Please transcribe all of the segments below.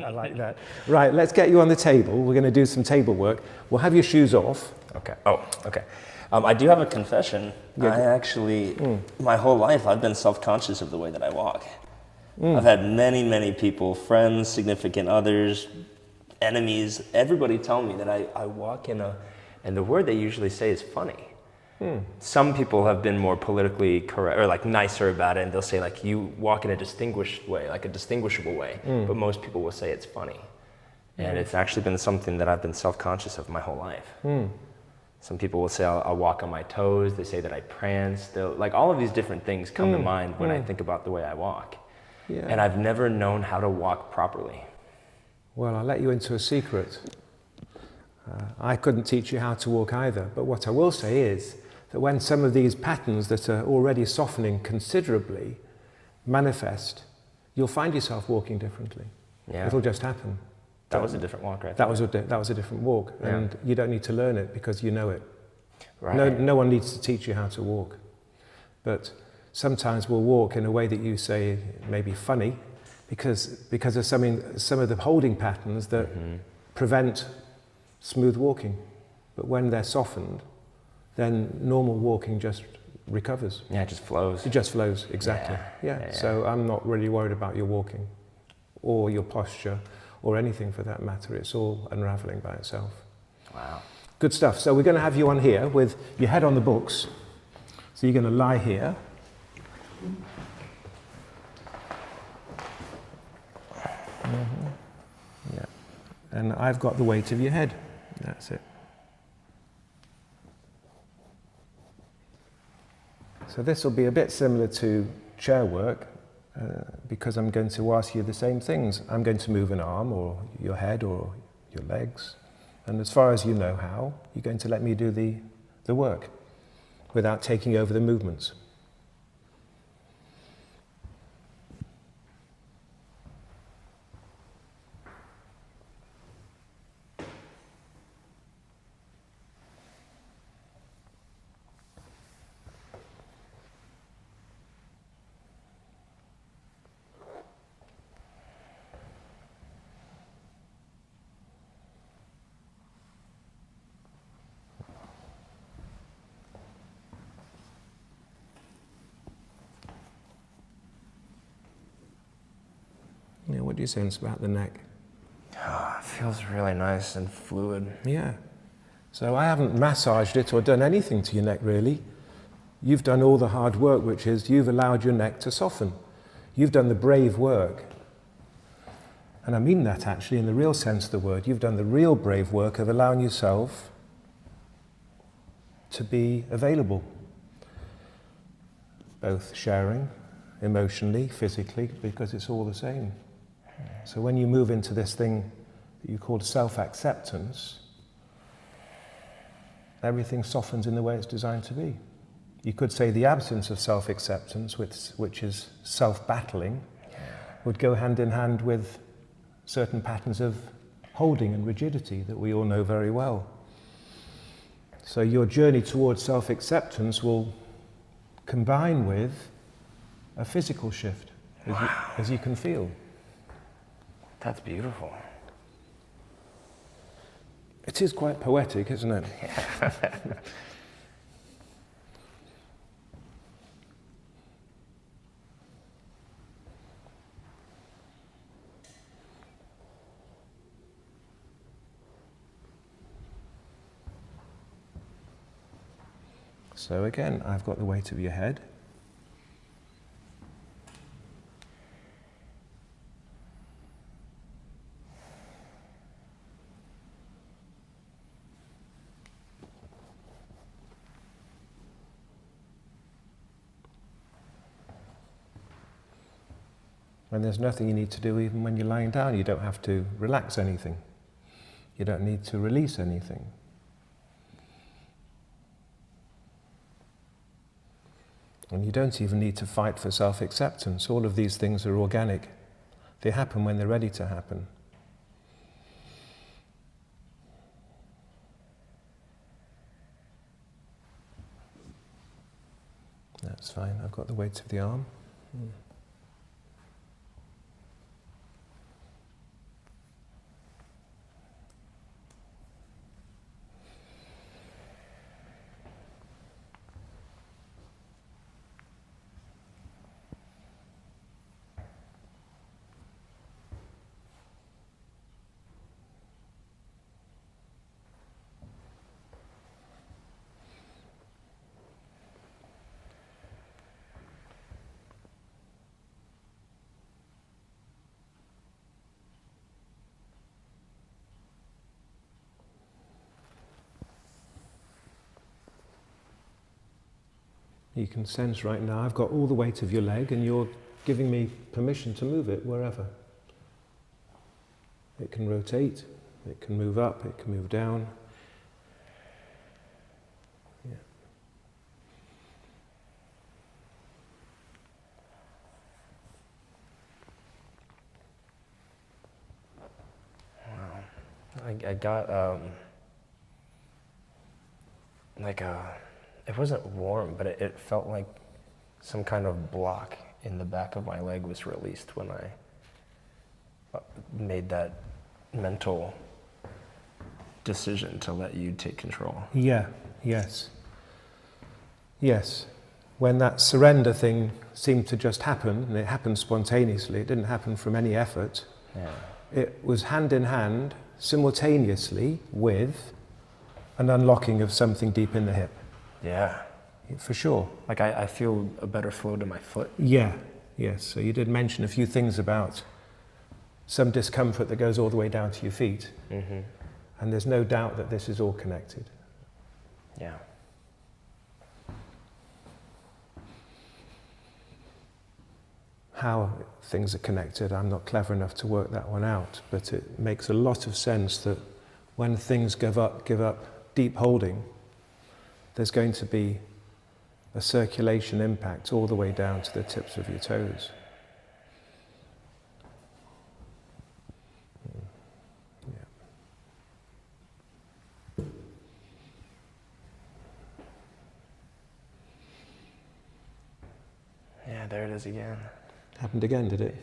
I like that. Right, let's get you on the table. We're going to do some table work. We'll have your shoes off. Okay. Oh, okay. I do have a confession. Yeah. I actually, my whole life, I've been self-conscious of the way that I walk. I've had many, many people, friends, significant others, enemies, everybody tell me that I walk in a, and the word they usually say is funny. Some people have been more politically correct, or like nicer about it, and they'll say like, you walk in a distinguished way, like a distinguishable way, but most people will say it's funny. And it's actually been something that I've been self-conscious of my whole life. Some people will say I'll walk on my toes, they say that I prance, like all of these different things come to mind when I think about the way I walk. Yeah. And I've never known how to walk properly. Well, I'll let you into a secret. I couldn't teach you how to walk either, but what I will say is that when some of these patterns that are already softening considerably manifest, you'll find yourself walking differently. Yeah. It'll just happen. That was a different walk, right? That was a different walk, and you don't need to learn it because you know it. Right. No one needs to teach you how to walk. But sometimes we'll walk in a way that you say may be funny because of some of the holding patterns that prevent smooth walking. But when they're softened, then normal walking just recovers. Yeah, it just flows. It just flows, exactly. Yeah. So I'm not really worried about your walking or your posture or anything for that matter. It's all unraveling by itself. Wow. Good stuff. So we're going to have you on here with your head on the books. So you're going to lie here. Yeah. And I've got the weight of your head. That's it. So this will be a bit similar to chair work because I'm going to ask you the same things. I'm going to move an arm or your head or your legs. And as far as you know how, you're going to let me do the work without taking over the movements. Yeah, what do you sense about the neck? Oh, it feels really nice and fluid. Yeah. So I haven't massaged it or done anything to your neck really. You've done all the hard work, which is you've allowed your neck to soften. You've done the brave work. And I mean that actually in the real sense of the word. You've done the real brave work of allowing yourself to be available. Both sharing, emotionally, physically, because it's all the same. So when you move into this thing that you call self-acceptance, everything softens in the way it's designed to be. You could say the absence of self-acceptance, which is self-battling, would go hand in hand with certain patterns of holding and rigidity that we all know very well. So your journey towards self-acceptance will combine with a physical shift, as you can feel. That's beautiful. It is quite poetic, isn't it? So again, I've got the weight of your head. And there's nothing you need to do even when you're lying down. You don't have to relax anything. You don't need to release anything. And you don't even need to fight for self-acceptance. All of these things are organic. They happen when they're ready to happen. That's fine. I've got the weight of the arm. You can sense right now, I've got all the weight of your leg and you're giving me permission to move it wherever. It can rotate, it can move up, it can move down. Yeah. I got it wasn't warm, but it felt like some kind of block in the back of my leg was released when I made that mental decision to let you take control. Yeah, yes. Yes. When that surrender thing seemed to just happen, and it happened spontaneously, it didn't happen from any effort. Yeah. It was hand in hand, simultaneously, with an unlocking of something deep in the hip. Yeah. For sure. Like I feel a better flow to my foot. Yeah, yes. So you did mention a few things about some discomfort that goes all the way down to your feet. Mm-hmm. And there's no doubt that this is all connected. Yeah. How things are connected, I'm not clever enough to work that one out, but it makes a lot of sense that when things give up deep holding, there's going to be a circulation impact all the way down to the tips of your toes. Yeah, there it is again. Happened again, did it?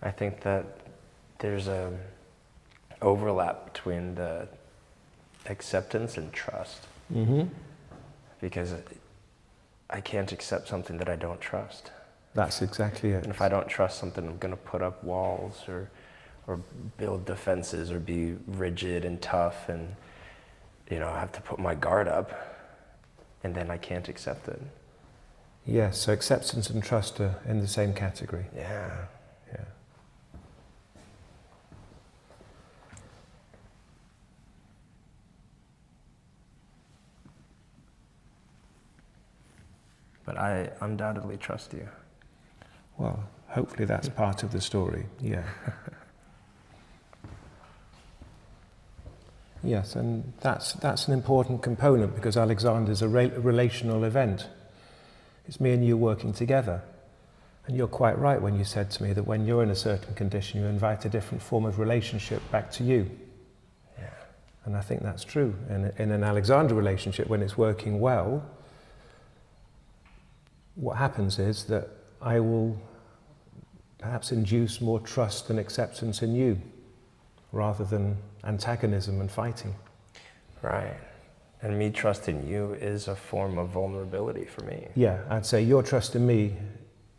I think that there's a overlap between the acceptance and trust. Mm-hmm. Because I can't accept something that I don't trust. That's exactly it. And if I don't trust something, I'm going to put up walls or build defenses or be rigid and tough and, I have to put my guard up, and then I can't accept it. Yes, so acceptance and trust are in the same category. Yeah. Yeah. But I undoubtedly trust you. Well, hopefully that's part of the story, yeah. Yes, and that's an important component because Alexander's a relational event. It's me and you working together. And you're quite right when you said to me that when you're in a certain condition, you invite a different form of relationship back to you. Yeah. And I think that's true. In an Alexander relationship, when it's working well, what happens is that I will perhaps induce more trust and acceptance in you, rather than antagonism and fighting. Right. And me trusting you is a form of vulnerability for me. Yeah, I'd say your trust in me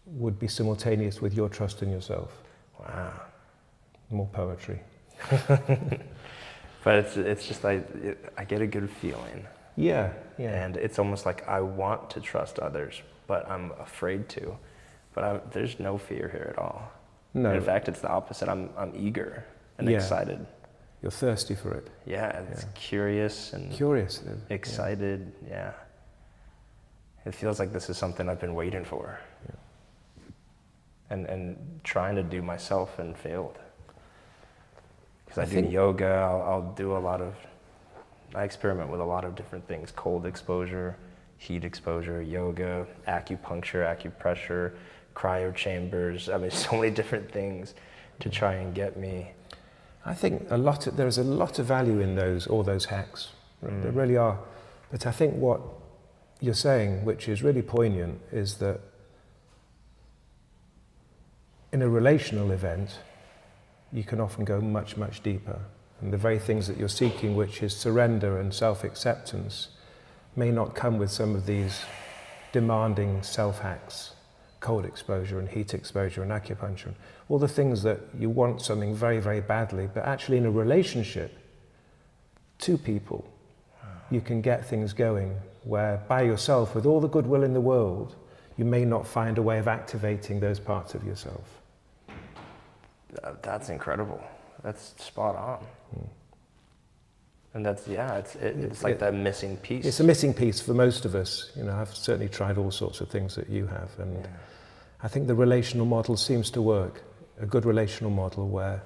would be simultaneous with your trust in yourself. Wow. More poetry. But it's just I get a good feeling. Yeah, yeah. And it's almost like I want to trust others, but I'm afraid to. But there's no fear here at all. No. In fact, it's the opposite. I'm eager and excited. You're thirsty for it. Yeah, it's curious and curious, excited. Yeah. It feels like this is something I've been waiting for. Yeah. And trying to do myself and failed. Because I do yoga, I'll do I experiment with a lot of different things: cold exposure, heat exposure, yoga, acupuncture, acupressure, cryo chambers. I mean, so many different things to try and get me. I think there's a lot of value in all those hacks. There really are. But I think what you're saying, which is really poignant, is that in a relational event, you can often go much, much deeper. And the very things that you're seeking, which is surrender and self-acceptance, may not come with some of these demanding self-hacks, cold exposure and heat exposure and acupuncture, all the things that you want something very, very badly, but actually in a relationship, two people, you can get things going where by yourself, with all the goodwill in the world, you may not find a way of activating those parts of yourself. That's incredible. That's spot on. And that's, it's like that missing piece. It's a missing piece for most of us. You know, I've certainly tried all sorts of things that you have, and I think the relational model seems to work. A good relational model where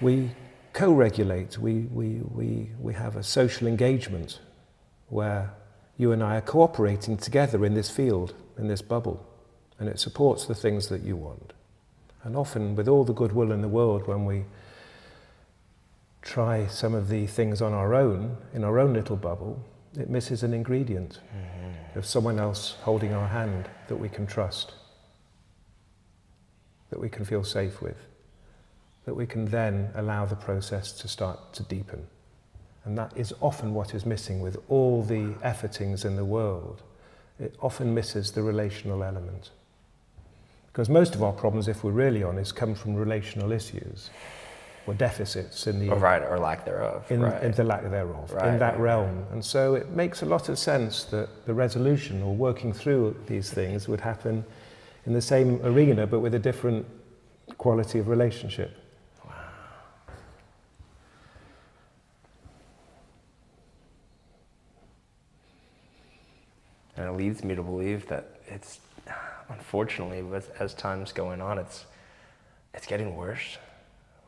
we co-regulate, we have a social engagement where you and I are cooperating together in this field, in this bubble, and it supports the things that you want. And often, with all the goodwill in the world, when we try some of the things on our own, in our own little bubble, it misses an ingredient of someone else holding our hand that we can trust, that we can feel safe with, that we can then allow the process to start to deepen. And that is often what is missing with all the effortings in the world. It often misses the relational element. Because most of our problems, if we're really honest, come from relational issues or deficits in the... or lack thereof. In the lack thereof, in that realm. And so it makes a lot of sense that the resolution or working through these things would happen in the same arena, but with a different quality of relationship. Wow. And it leads me to believe that it's, unfortunately, as time's going on, it's getting worse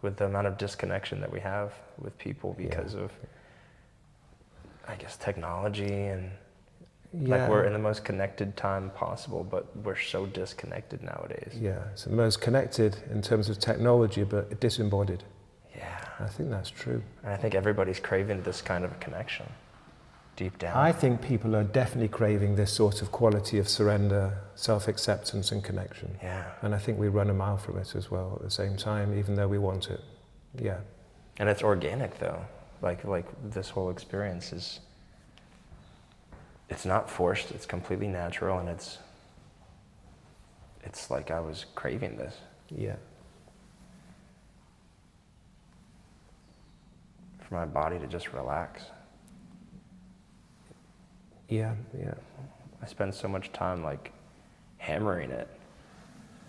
with the amount of disconnection that we have with people because of, I guess, technology and like we're in the most connected time possible, but we're so disconnected nowadays. Yeah, it's the most connected in terms of technology, but disembodied. Yeah. I think that's true. And I think everybody's craving this kind of a connection, deep down. I think people are definitely craving this sort of quality of surrender, self-acceptance and connection. Yeah. And I think we run a mile from it as well at the same time, even though we want it. Yeah. And it's organic though. Like this whole experience is, it's not forced, it's completely natural, and it's like I was craving this. Yeah. For my body to just relax. Yeah, yeah. I spend so much time like hammering it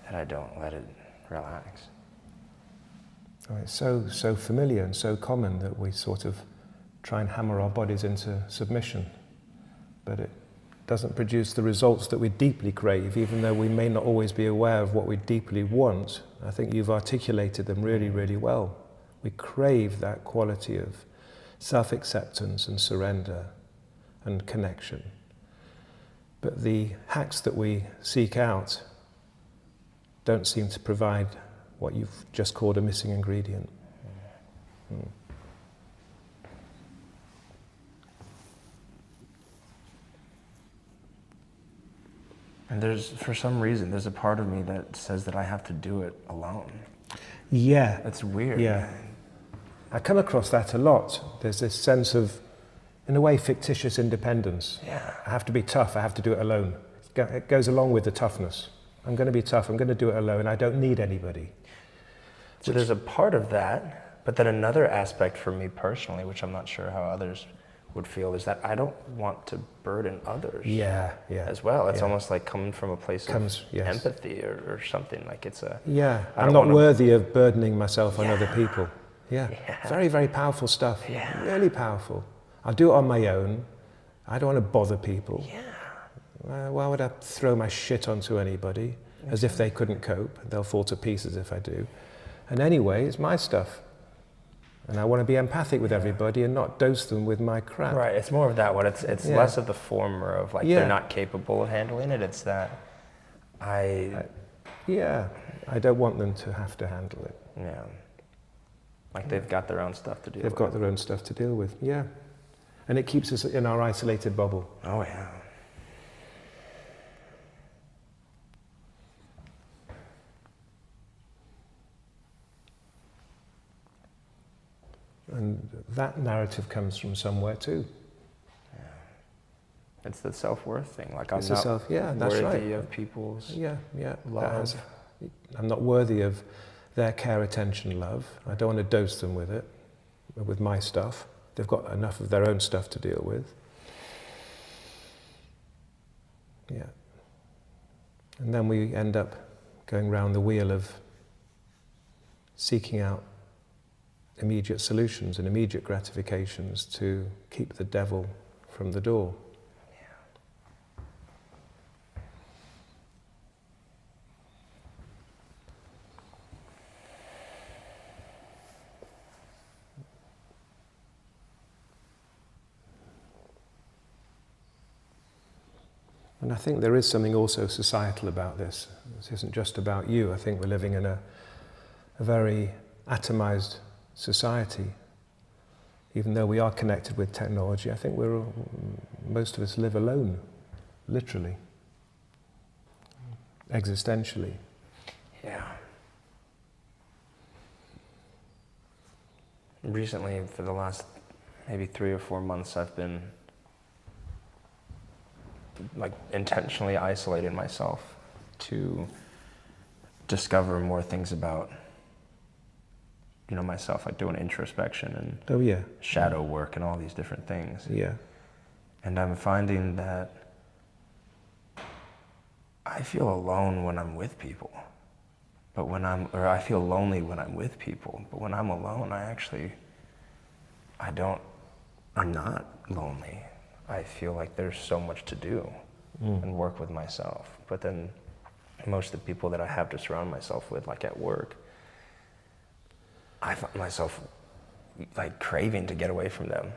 that I don't let it relax. Oh, it's so familiar and so common that we sort of try and hammer our bodies into submission, but it doesn't produce the results that we deeply crave, even though we may not always be aware of what we deeply want. I think you've articulated them really, really well. We crave that quality of self-acceptance and surrender and connection. But the hacks that we seek out don't seem to provide what you've just called a missing ingredient. And for some reason, there's a part of me that says that I have to do it alone. Yeah. That's weird. Yeah. I come across that a lot. There's this sense of, in a way, fictitious independence. Yeah. I have to be tough, I have to do it alone. It goes along with the toughness. I'm going to be tough, I'm going to do it alone, I don't need anybody. So there's a part of that, but then another aspect for me personally, which I'm not sure how others would feel, is that I don't want to burden others as well. It's almost like coming from a place of empathy or something, like it's a... Yeah, I'm not worthy of burdening myself on other people. Yeah. Very, very powerful stuff. Yeah. Really powerful. I'll do it on my own. I don't want to bother people. Yeah. Why would I throw my shit onto anybody as if they couldn't cope? They'll fall to pieces if I do. And anyway, it's my stuff. And I want to be empathic with everybody and not dose them with my crap. Right, it's more of that one. It's less of the former of like they're not capable of handling it. It's that I don't want them to have to handle it. Yeah. Like they've got their own stuff to deal with. They've got their own stuff to deal with, yeah. And it keeps us in our isolated bubble. Oh, yeah. And that narrative comes from somewhere too. Yeah. It's the self-worth thing. Like I'm it's not that's worthy of people's love. I'm not worthy of their care, attention, love. I don't want to dose them with it, with my stuff. They've got enough of their own stuff to deal with. Yeah. And then we end up going round the wheel of seeking out immediate solutions and immediate gratifications to keep the devil from the door. And I think there is something also societal about this. This isn't just about you. I think we're living in a very atomized society. Even though we are connected with technology, I think most of us live alone, literally, existentially. Yeah. Recently, for the last maybe 3 or 4 months, I've been intentionally isolating myself to discover more things about myself, like doing introspection and shadow work and all these different things. Yeah. And I'm finding that I feel alone when I'm with people, but I feel lonely when I'm with people, but when I'm alone, I'm not lonely. I feel like there's so much to do and work with myself. But then most of the people that I have to surround myself with, like at work, I find myself craving to get away from them.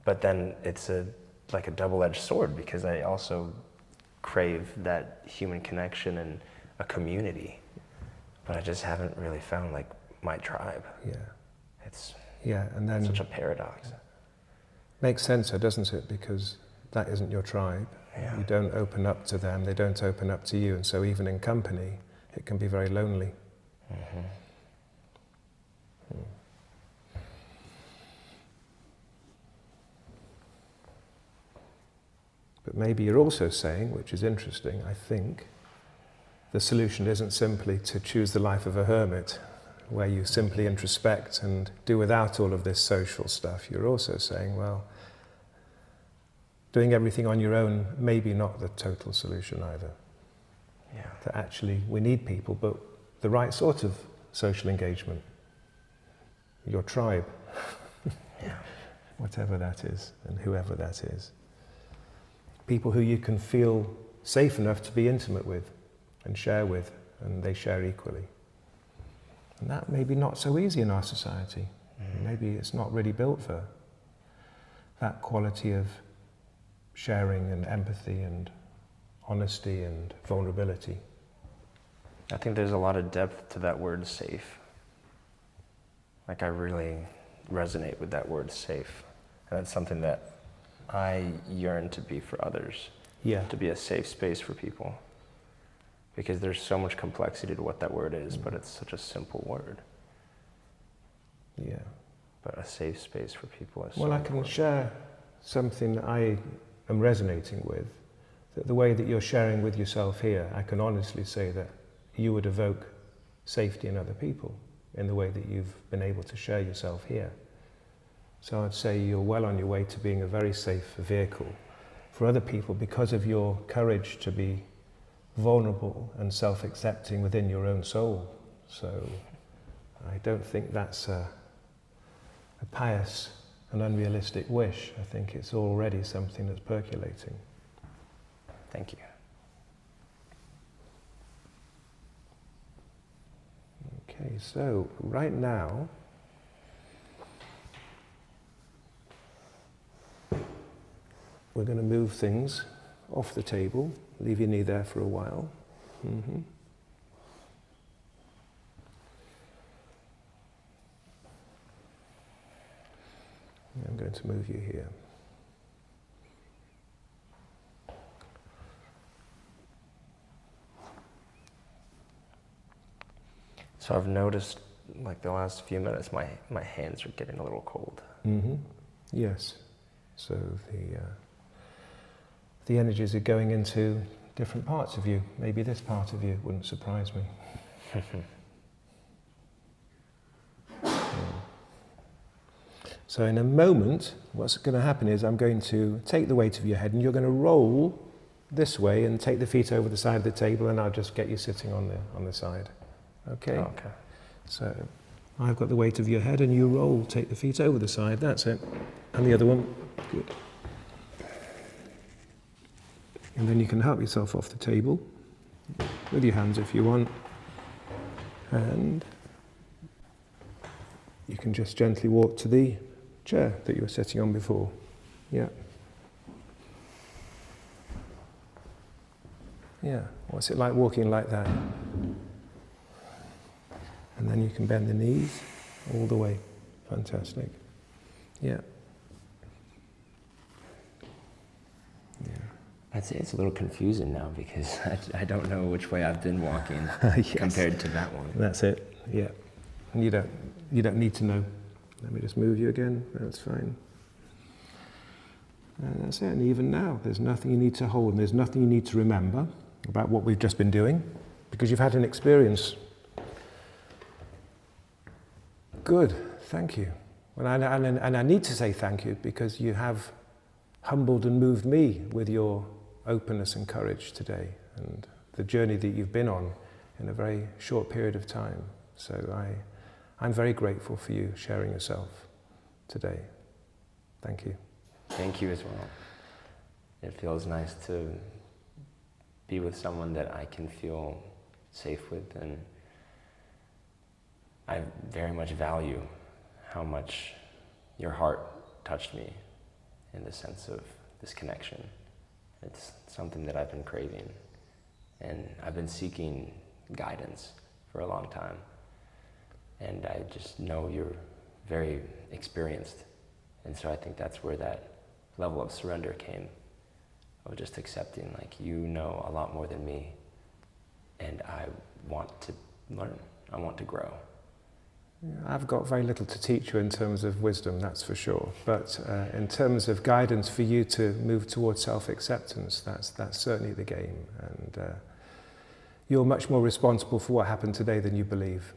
But then it's a double-edged sword, because I also crave that human connection and a community. But I just haven't really found my tribe. Yeah. It's and then such a paradox. Makes sense, doesn't it? Because that isn't your tribe. Yeah. You don't open up to them, they don't open up to you, and so even in company, it can be very lonely. Mm-hmm. But maybe you're also saying, which is interesting, I think, the solution isn't simply to choose the life of a hermit, where you simply introspect and do without all of this social stuff. You're also saying, well, doing everything on your own may be not the total solution either. Yeah. That actually we need people, but the right sort of social engagement. Your tribe. Yeah. Whatever that is, and whoever that is. People who you can feel safe enough to be intimate with and share with, and they share equally. And that may be not so easy in our society. Maybe it's not really built for that quality of sharing and empathy and honesty and vulnerability. I think there's a lot of depth to that word safe. I really resonate with that word safe. And that's something that I yearn to be for others. Yeah. To be a safe space for people. Because there's so much complexity to what that word is, but it's such a simple word. Yeah. But a safe space for people is Well, I can share something I am resonating with. That the way that you're sharing with yourself here, I can honestly say that you would evoke safety in other people in the way that you've been able to share yourself here. So I'd say you're well on your way to being a very safe vehicle for other people because of your courage to be vulnerable and self-accepting within your own soul. So I don't think that's a pious and unrealistic wish. I think it's already something that's percolating. Thank you. Okay, so right now, we're going to move things off the table. Leave your knee there for a while. Mm-hmm. I'm going to move you here. So I've noticed, the last few minutes, my hands are getting a little cold. Mm-hmm. Yes. So the energies are going into different parts of you. Maybe this part of you wouldn't surprise me. So in a moment, what's going to happen is I'm going to take the weight of your head and you're going to roll this way and take the feet over the side of the table, and I'll just get you sitting on the side. Okay? Okay. So I've got the weight of your head and you roll. Take the feet over the side. That's it. And the other one. Good. And then you can help yourself off the table with your hands if you want. And you can just gently walk to the chair that you were sitting on before. Yeah. Yeah. What's it like walking like that? And then you can bend the knees all the way. Fantastic. Yeah. Yeah. I'd say it's a little confusing now because I don't know which way I've been walking Yes. compared to that one. That's it. Yeah. And you don't need to know. Let me just move you again. That's fine. And that's it. And even now, there's nothing you need to hold, and there's nothing you need to remember about what we've just been doing, because you've had an experience. Good. Thank you. And I need to say thank you because you have humbled and moved me with your openness and courage today, and the journey that you've been on in a very short period of time. So I'm very grateful for you sharing yourself today. Thank you. Thank you as well. It feels nice to be with someone that I can feel safe with, and I very much value how much your heart touched me in the sense of this connection. It's something that I've been craving, and I've been seeking guidance for a long time. And I just know you're very experienced. And so I think that's where that level of surrender came, of just accepting, like, you know a lot more than me, and I want to learn, I want to grow. Yeah, I've got very little to teach you in terms of wisdom, that's for sure. But in terms of guidance for you to move towards self-acceptance, that's certainly the game. And you're much more responsible for what happened today than you believe.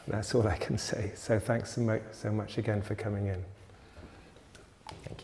That's all I can say. So thanks so much again for coming in. Thank you.